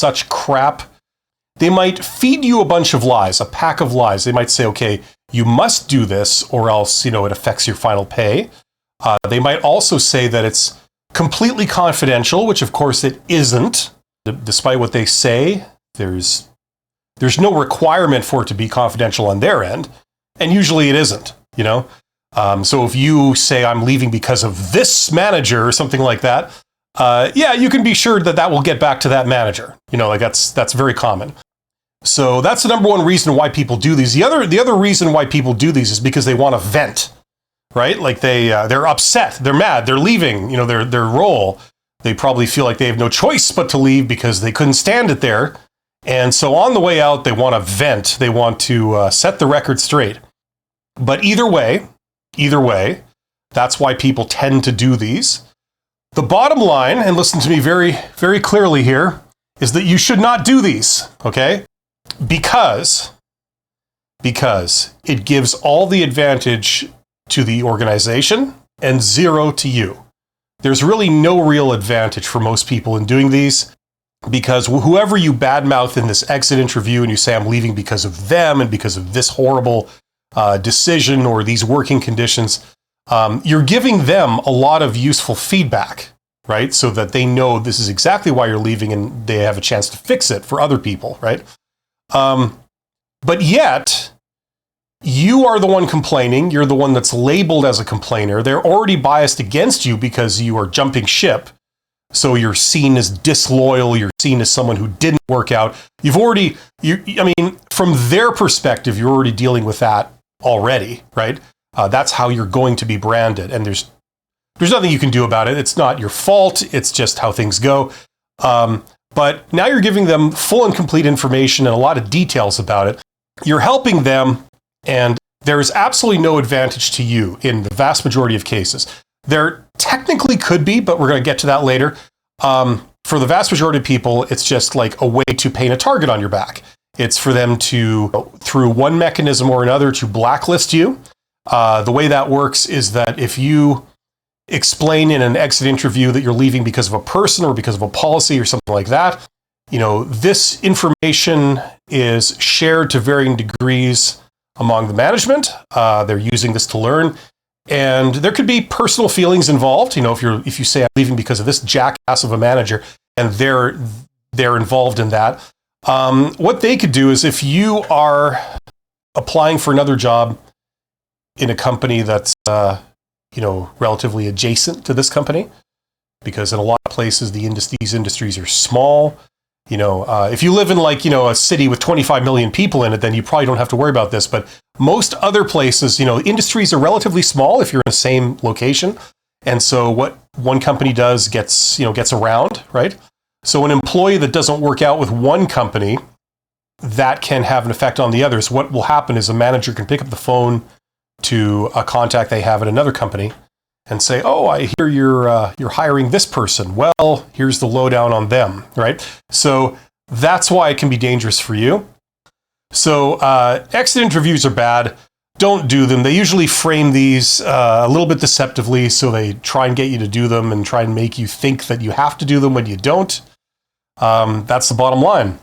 such crap. They might feed you a bunch of lies, a pack of lies. They might say, okay, you must do this or else, it affects your final pay. They might also say that it's completely confidential, which of course it isn't. Despite what they say, there's no requirement for it to be confidential on their end. And usually it isn't, So if you say I'm leaving because of this manager or something like that, you can be sure that will get back to that manager. That's very common. So that's the number one reason why people do these. The other reason why people do these is because they want to vent, right? Like they're upset, they're mad, they're leaving, their role. They probably feel like they have no choice but to leave because they couldn't stand it there. And so on the way out, they want to vent. They want to set the record straight. But either way, that's why people tend to do these. The bottom line, and listen to me very, very clearly here, is that you should not do these, okay? Because it gives all the advantage to the organization and zero to you. There's really no real advantage for most people in doing these, because whoever you badmouth in this exit interview and you say, I'm leaving because of them and because of this horrible decision or these working conditions, you're giving them a lot of useful feedback, right? So that they know this is exactly why you're leaving and they have a chance to fix it for other people, right? But yet, you are the one complaining. You're the one that's labeled as a complainer. They're already biased against you because you are jumping ship. So you're seen as disloyal. You're seen as someone who didn't work out. From their perspective, you're already dealing with that already, right? That's how you're going to be branded. And there's nothing you can do about it. It's not your fault. It's just how things go. But now you're giving them full and complete information and a lot of details about it. You're helping them, and there is absolutely no advantage to you in the vast majority of cases. There technically could be, but we're going to get to that later. For the vast majority of people, it's just like a way to paint a target on your back. It's for them to, through one mechanism or another, to blacklist you. The way that works is that if you explain in an exit interview that you're leaving because of a person or because of a policy or something like that, this information is shared to varying degrees among the management. They're using this to learn. And there could be personal feelings involved. If you say I'm leaving because of this jackass of a manager and they're involved in that. What they could do is, if you are applying for another job in a company that's relatively adjacent to this company, because in a lot of places these industries are small. If you live in a city with 25 million people in it, then you probably don't have to worry about this. But most other places, industries are relatively small if you're in the same location. And so what one company does gets around, right? So an employee that doesn't work out with one company, that can have an effect on the others. What will happen is a manager can pick up the phone to a contact they have at another company and say, oh, I hear you're hiring this person. Well, here's the lowdown on them, right? So that's why it can be dangerous for you. So exit interviews are bad. Don't do them. They usually frame these a little bit deceptively, so they try and get you to do them and try and make you think that you have to do them when you don't. That's the bottom line.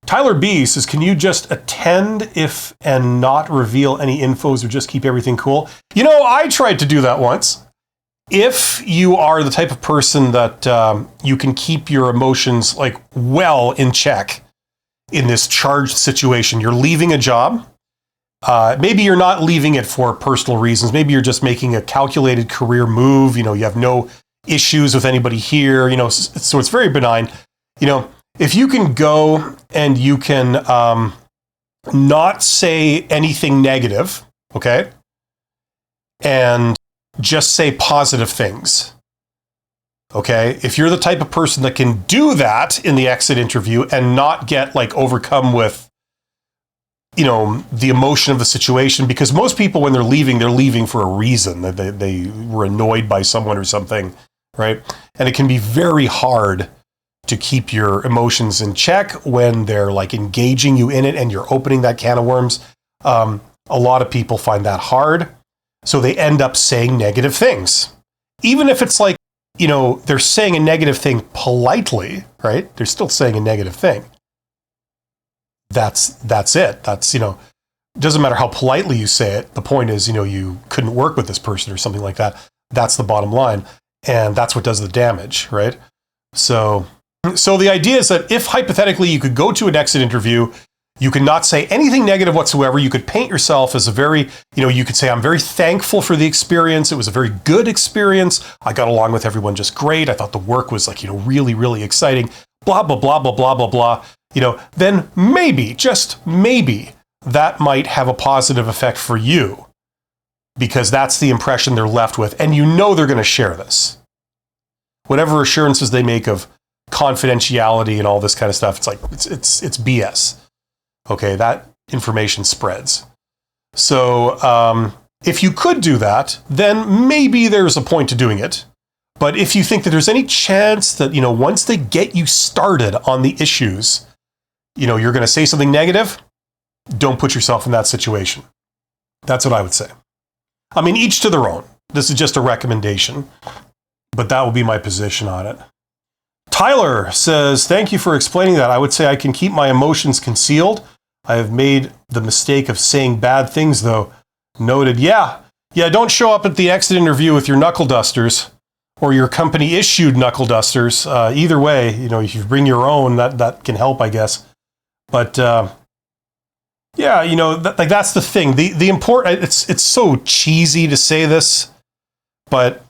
Tyler B says, can you just attend if and not reveal any infos or just keep everything cool? I tried to do that once. If you are the type of person that you can keep your emotions well in check in this charged situation, you're leaving a job. Maybe you're not leaving it for personal reasons. Maybe you're just making a calculated career move. You have no issues with anybody here. So it's very benign. If you can go and you can not say anything negative, okay, and just say positive things, okay? If you're the type of person that can do that in the exit interview and not get overcome with, the emotion of the situation, because most people, when they're leaving for a reason. They were annoyed by someone or something, right? And it can be very hard to keep your emotions in check when they're engaging you in it and you're opening that can of worms. A lot of people find that hard. So they end up saying negative things. Even if it's they're saying a negative thing politely, right? They're still saying a negative thing. That's it. That's, doesn't matter how politely you say it. The point is, you couldn't work with this person or something like that. That's the bottom line. And that's what does the damage, right? So the idea is that if hypothetically you could go to an exit interview, you could not say anything negative whatsoever. You could paint yourself as a very, you could say, I'm very thankful for the experience. It was a very good experience. I got along with everyone just great. I thought the work was really, really exciting. Blah, blah, blah, blah, blah, blah, blah. Then maybe, just maybe, that might have a positive effect for you, because that's the impression they're left with. And they're going to share this. Whatever assurances they make of confidentiality and all this kind of stuff, it's like, it's BS. Okay, that information spreads. So if you could do that, then maybe there's a point to doing it. But if you think that there's any chance that, once they get you started on the issues, you're going to say something negative, don't put yourself in that situation. That's what I would say. I mean, each to their own. This is just a recommendation, but that will be my position on it. Tyler says, thank you for explaining that. I would say I can keep my emotions concealed. I have made the mistake of saying bad things, though. Noted. Yeah, don't show up at the exit interview with your knuckle dusters or your company issued knuckle dusters. Either way, if you bring your own, that can help, I guess. But that's the thing. The important, it's so cheesy to say this, but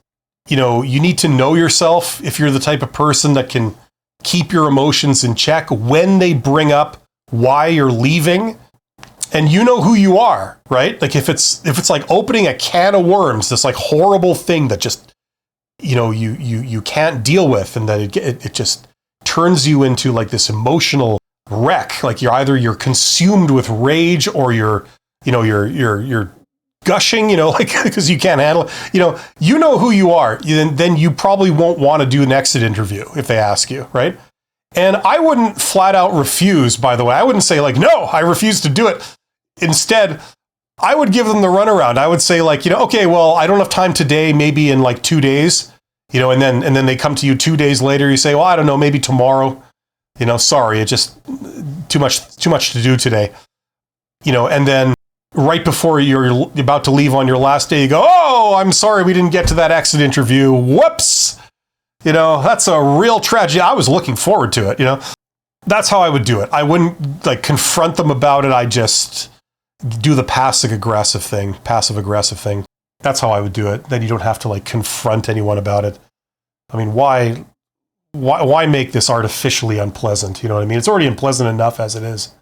you need to know yourself if you're the type of person that can keep your emotions in check when they bring up why you're leaving, and who you are, right? Like if it's like opening a can of worms, this like horrible thing that just you can't deal with, and that it just turns you into like this emotional wreck. Like you're consumed with rage, or you're gushing, because you can't handle it. Who you are, then you probably won't want to do an exit interview if they ask you, right? And I wouldn't flat out refuse, by the way. I wouldn't say like, no, I refuse to do it. Instead, I would give them the runaround. I would say like, okay, well, I don't have time today, maybe in like 2 days, and then they come to you 2 days later. You say, well, I don't know, maybe tomorrow, sorry, it just too much to do today, and then right before you're about to leave on your last day, you go, oh, I'm sorry, we didn't get to that exit interview. Whoops. That's a real tragedy. I was looking forward to it, That's how I would do it. I wouldn't like confront them about it. I just do the passive aggressive thing. That's how I would do it. Then you don't have to like confront anyone about it. I mean, why make this artificially unpleasant? You know what I mean? It's already unpleasant enough as it is.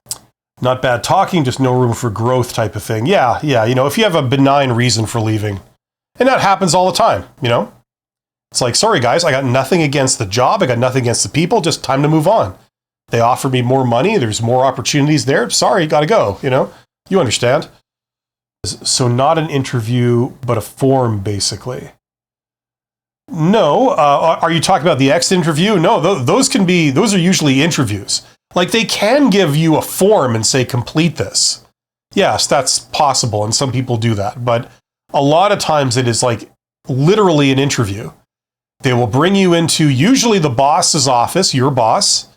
Not bad talking, just no room for growth type of thing. Yeah. If you have a benign reason for leaving, and that happens all the time, It's like, sorry guys, I got nothing against the job. I got nothing against the people. Just time to move on. They offer me more money. There's more opportunities there. Sorry, got to go. You understand. So not an interview, but a form, basically. No. Are you talking about the exit interview? No, those are usually interviews. Like they can give you a form and say, complete this. Yes, that's possible. And some people do that. But a lot of times it is like literally an interview. They will bring you into usually the boss's office, your boss,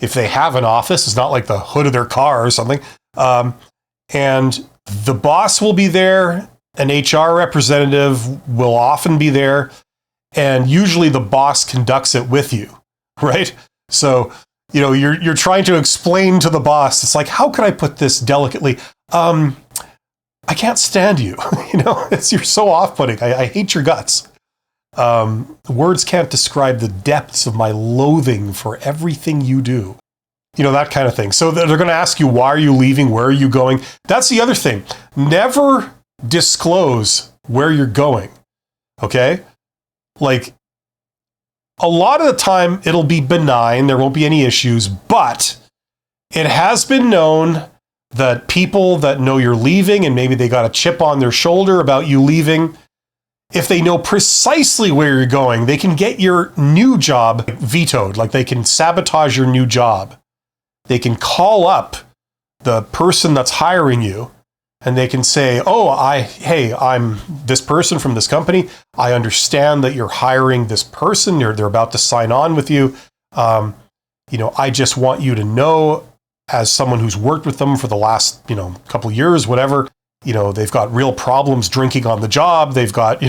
if they have an office. It's not like the hood of their car or something. And the boss will be there. An HR representative will often be there. And usually the boss conducts it with you, right? So, you're trying to explain to the boss. It's like, how can I put this delicately? I can't stand you. You're so off-putting. I hate your guts. Words can't describe the depths of my loathing for everything you do. That kind of thing. So they're going to ask you, why are you leaving? Where are you going? That's the other thing. Never disclose where you're going. Okay? Like, a lot of the time it'll be benign. There won't be any issues, but it has been known that people that know you're leaving, and maybe they got a chip on their shoulder about you leaving, if they know precisely where you're going, they can get your new job vetoed. Like they can sabotage your new job. They can call up the person that's hiring you and they can say, oh, hey, I'm this person from this company. I understand that you're hiring this person. They're about to sign on with you. I just want you to know, as someone who's worked with them for the last, couple of years, whatever, they've got real problems drinking on the job. They've got,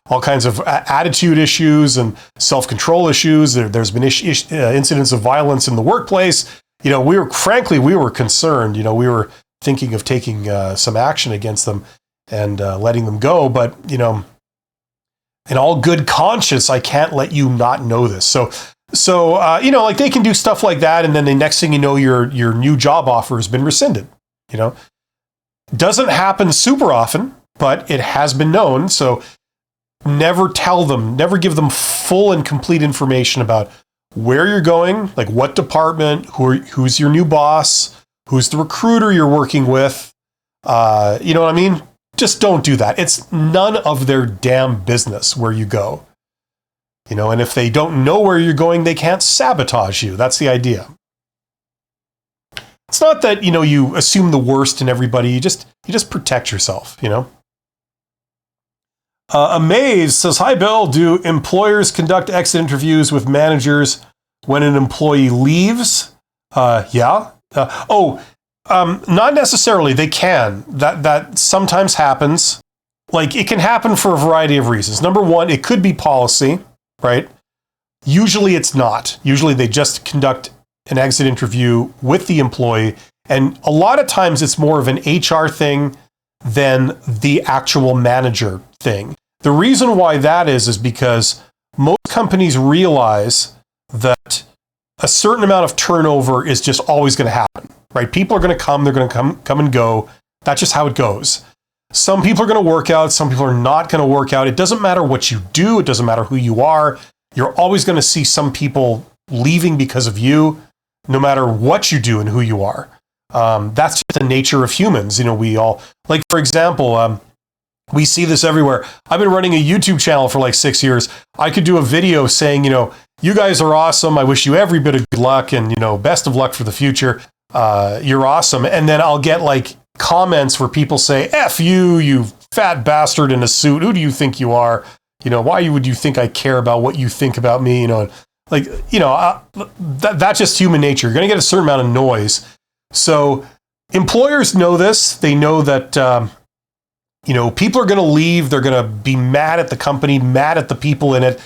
all kinds of attitude issues and self-control issues. There's been incidents of violence in the workplace. We were concerned. We were thinking of taking some action against them and letting them go. But, in all good conscience, I can't let you not know this. So they can do stuff like that. And then the next thing you know, your new job offer has been rescinded. Doesn't happen super often, but it has been known. So never give them full and complete information about where you're going, like what department, who's your new boss, who's the recruiter you're working with. You know what I mean? Just don't do that. It's none of their damn business where you go. And if they don't know where you're going, they can't sabotage you. That's the idea. It's not that, you assume the worst in everybody. You just protect yourself, Amaze says, hi, Bill. Do employers conduct exit interviews with managers when an employee leaves? Yeah. Not necessarily. They can. That sometimes happens. Like, it can happen for a variety of reasons. Number one, it could be policy, right? Usually it's not. Usually they just conduct an exit interview with the employee. And a lot of times it's more of an HR thing than the actual manager thing. The reason why that is because most companies realize that a certain amount of turnover is just always going to happen, right? People are going to come, they're going to come and go. That's just how it goes. Some people are going to work out, some people are not going to work out. It doesn't matter what you do, it doesn't matter who you are. You're always going to see some people leaving because of you, no matter what you do and who you are. That's just the nature of humans. We all, like, for example, we see this everywhere. I've been running a YouTube channel for like 6 years. I could do a video saying, you guys are awesome. I wish you every bit of good luck and, best of luck for the future. You're awesome. And then I'll get like comments where people say, F you, you fat bastard in a suit. Who do you think you are? Why would you think I care about what you think about me? That's just human nature. You're going to get a certain amount of noise. So employers know this. They know that, people are going to leave. They're going to be mad at the company, mad at the people in it.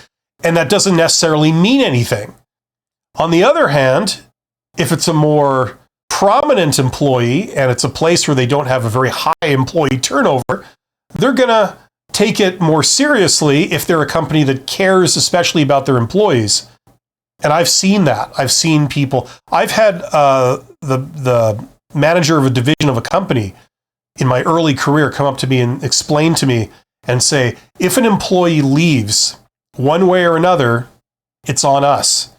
And that doesn't necessarily mean anything. On the other hand, if it's a more prominent employee and it's a place where they don't have a very high employee turnover, they're going to take it more seriously if they're a company that cares especially about their employees. And I've seen that. I've seen people. I've had the manager of a division of a company in my early career come up to me and explain to me and say, if an employee leaves one way or another, it's on us.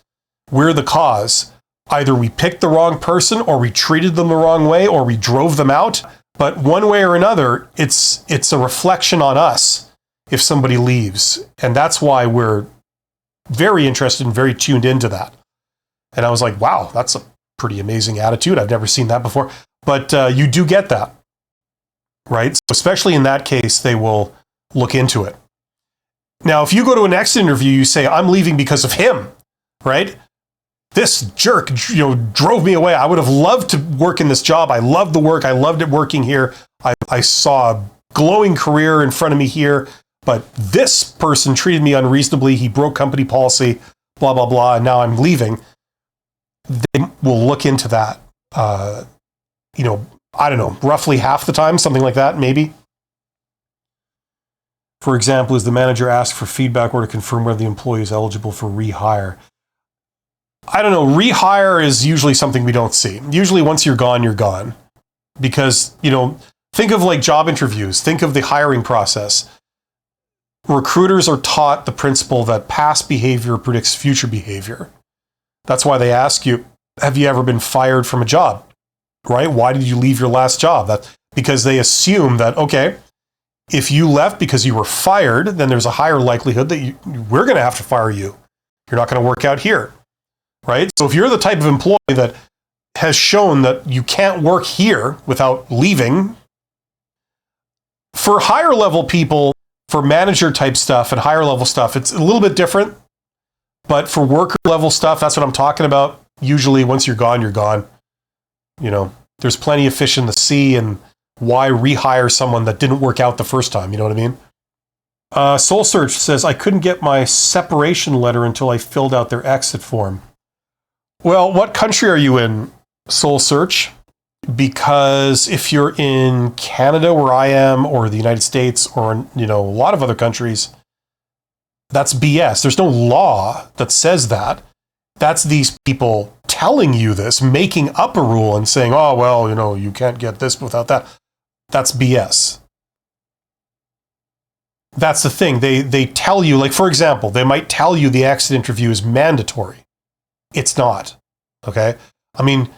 We're the cause. Either we picked the wrong person or we treated them the wrong way or we drove them out. But one way or another, it's a reflection on us if somebody leaves. And that's why we're very interested and very tuned into that. And I was like, wow, that's a pretty amazing attitude. I've never seen that before. But you do get that, right? So especially in that case, they will look into it. Now, if you go to an exit interview, you say, I'm leaving because of him, right? This jerk, drove me away. I would have loved to work in this job. I loved the work. I loved it working here. I saw a glowing career in front of me here, but this person treated me unreasonably. He broke company policy, blah, blah, blah, and now I'm leaving. They will look into that, I don't know, roughly half the time, something like that, maybe. For example, is the manager asked for feedback or to confirm whether the employee is eligible for rehire? I don't know. Rehire is usually something we don't see. Usually once you're gone, you're gone. Because, think of like job interviews. Think of the hiring process. Recruiters are taught the principle that past behavior predicts future behavior. That's why they ask you, have you ever been fired from a job? Right? Why did you leave your last job? That's because they assume that, okay, if you left because you were fired, then there's a higher likelihood that we're going to have to fire you. You're not going to work out here. Right? So if you're the type of employee that has shown that you can't work here without leaving, For higher level people, for manager type stuff and higher level stuff, it's a little bit different. But for worker level stuff, that's what I'm talking about. Usually once you're gone, you're gone. You know, there's plenty of fish in the sea, and why rehire someone that didn't work out the first time? You know what I mean? Soul Search says, I couldn't get my separation letter until I filled out their exit form. Well, what country are you in, Soul Search? Because if you're in Canada, where I am, or the United States, or, you know, a lot of other countries, that's BS. There's no law that says that. That's these people telling you this, making up a rule and saying, oh, well, you know, you can't get this without that. That's BS. That's the thing. They tell you, like, for example, they might tell you the exit interview is mandatory. It's not. Okay? I mean,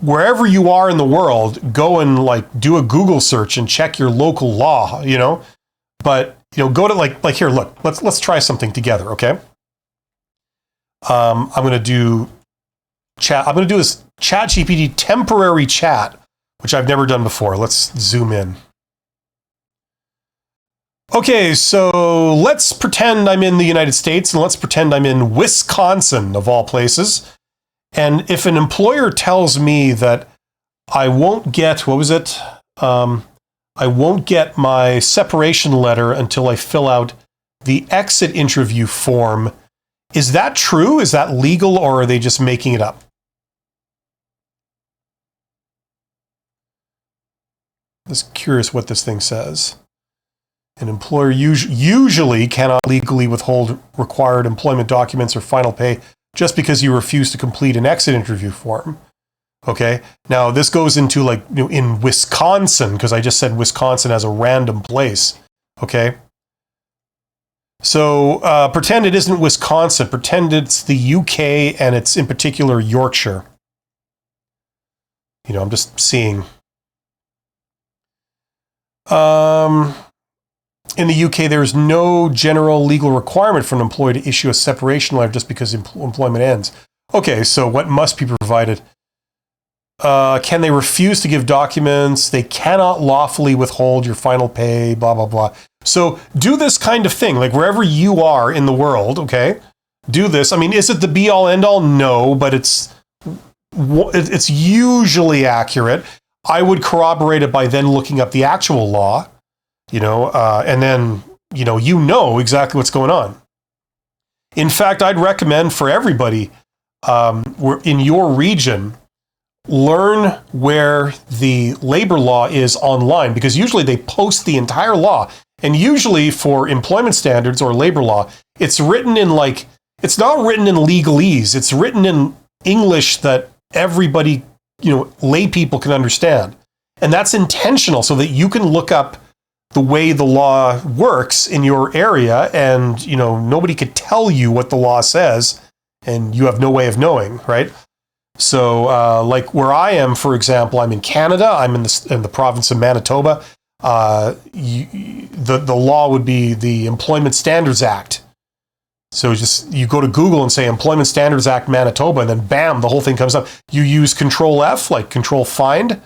wherever you are in the world, go and, like, do a Google search and check your local law, you know? But, you know, go to, like here, look, let's try something together, okay? I'm going to do chat. I'm going to do this ChatGPT temporary chat, which I've never done before. Let's zoom in. Okay, so let's pretend I'm in the United States, and let's pretend I'm in Wisconsin, of all places. And if an employer tells me that I won't get, what was it? I won't get my separation letter until I fill out the exit interview form, is that true? Is that legal, or are they just making it up? I'm just curious what this thing says. An employer usually cannot legally withhold required employment documents or final pay just because you refuse to complete an exit interview form. Okay, now this goes into, like, you know, in Wisconsin, because I just said Wisconsin as a random place. Okay, so pretend it isn't Wisconsin. Pretend it's the UK, and it's in particular Yorkshire. You know, I'm just seeing. In the UK, there is no general legal requirement for an employee to issue a separation letter just because employment ends. Okay, so what must be provided? Can they refuse to give documents? They cannot lawfully withhold your final pay, blah, blah, blah. So do this kind of thing, like wherever you are in the world, okay? Do this. I mean, is it the be-all, end-all? No, but it's usually accurate. I would corroborate it by then looking up the actual law. You know, and then, you know exactly what's going on. In fact, I'd recommend for everybody in your region, learn where the labor law is online, because usually they post the entire law. And usually for employment standards or labor law, it's written in, like, it's not written in legalese. It's written in English that everybody, you know, lay people can understand. And that's intentional so that you can look up the way the law works in your area, and, you know, nobody could tell you what the law says, and you have no way of knowing, right? So, like where I am, for example, I'm in Canada. I'm in the province of Manitoba. The law would be the Employment Standards Act. So just you go to Google and say Employment Standards Act Manitoba, and then bam, the whole thing comes up. You use Control F, like Control Find,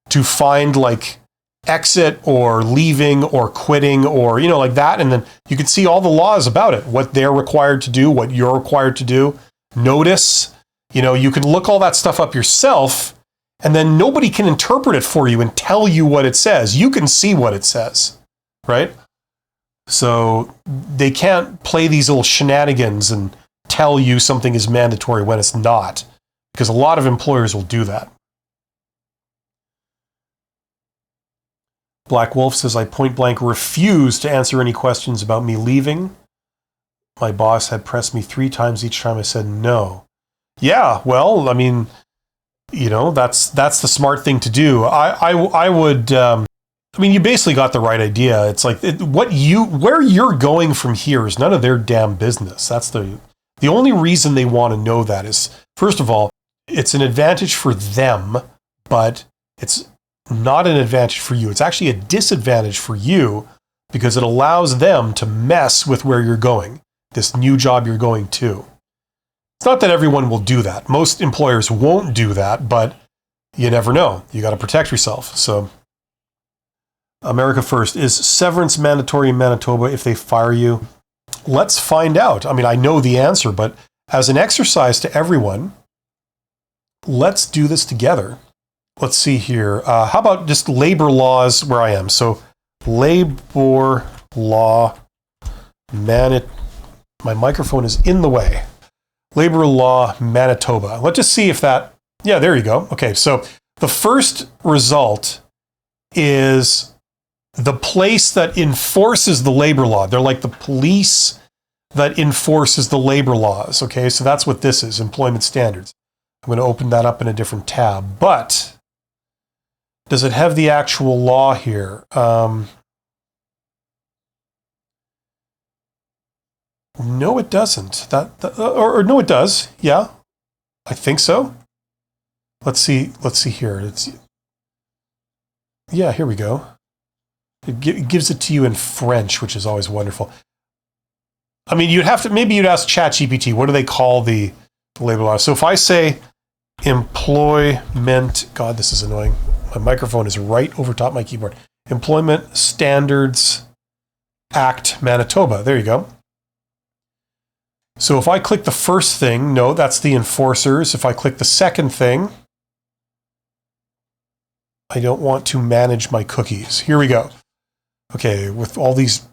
to find, like, exit or leaving or quitting or, you know, like that. And then you can see all the laws about it, what they're required to do, what you're required to do. Notice, you know, you can look all that stuff up yourself, and then nobody can interpret it for you and tell you what it says. You can see what it says, right? So they can't play these little shenanigans and tell you something is mandatory when it's not, because a lot of employers will do that. Black Wolf says, I point blank refused to answer any questions about me leaving. My boss had pressed me 3 times each time I said no. Yeah, well, I mean, you know, that's the smart thing to do. I would, I mean, you basically got the right idea. It's like where you're going from here is none of their damn business. That's the only reason they want to know that is, first of all, it's an advantage for them, but it's not an advantage for you. It's actually a disadvantage for you because it allows them to mess with where you're going, this new job you're going to. It's not that everyone will do that. Most employers won't do that, but you never know. You got to protect yourself. So America First. Is severance mandatory in Manitoba if they fire you? Let's find out. I mean, I know the answer, but as an exercise to everyone, let's do this together. Let's see here. How about just labor laws where I am? So labor law, my microphone is in the way. Labor law, Manitoba. Let's just see if that, yeah, there you go. Okay, so the first result is the place that enforces the labor law. They're like the police that enforces the labor laws. Okay, so that's what this is, employment standards. I'm going to open that up in a different tab. But does it have the actual law here? No, it doesn't. Or no, it does. Yeah, I think so. Let's see here. Yeah, here we go. It gives it to you in French, which is always wonderful. I mean, maybe you'd ask ChatGPT, what do they call the labor law? So if I say employment, God, this is annoying. My microphone is right over top my keyboard. Employment Standards Act, Manitoba. There you go. So if I click the first thing, no, that's the enforcers. If I click the second thing, I don't want to manage my cookies. Here we go. Okay, with all these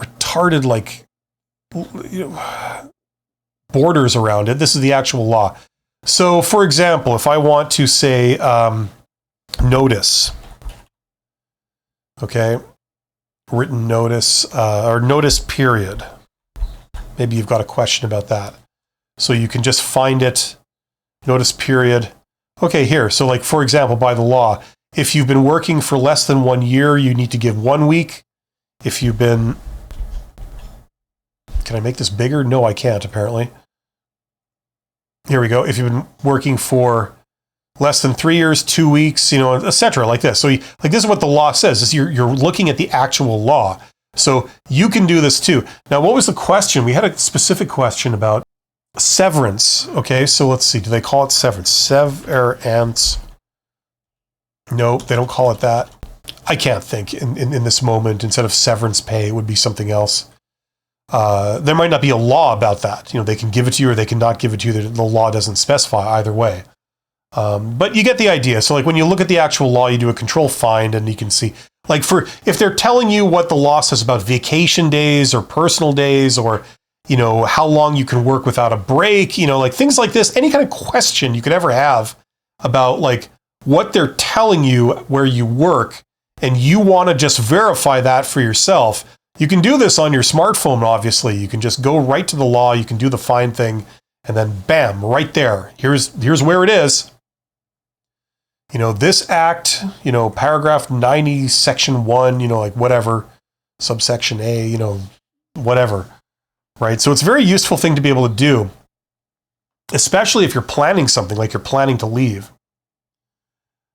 retarded, like, borders around it, this is the actual law. So, for example, if I want to say notice, okay, written notice or notice period. Maybe you've got a question about that. So you can just find it, notice period. Okay, here. So like, for example, by the law, if you've been working for less than 1 year, you need to give 1 week. If you've been, can I make this bigger? No, I can't, apparently. Here we go. If you've been working for less than 3 years, 2 weeks, etc., like this. So like this is what the law says, is you're looking at the actual law. So you can do this too. Now, what was the question? We had a specific question about severance. Okay, so let's see. Do they call it severance? Severance. No, they don't call it that. I can't think in this moment. Instead of severance pay, it would be something else. There might not be a law about that. They can give it to you or they cannot give it to you. The law doesn't specify either way. But you get the idea. So like when you look at the actual law, you do a control find and you can see, like if they're telling you what the law says about vacation days or personal days or, how long you can work without a break, like things like this, any kind of question you could ever have about like what they're telling you where you work and you want to just verify that for yourself. You can do this on your smartphone, obviously. You can just go right to the law. You can do the find thing and then bam, right there. Here's where it is. This act, paragraph 90, section 1, like whatever, subsection A, whatever, right? So it's a very useful thing to be able to do, especially if you're planning something, like you're planning to leave.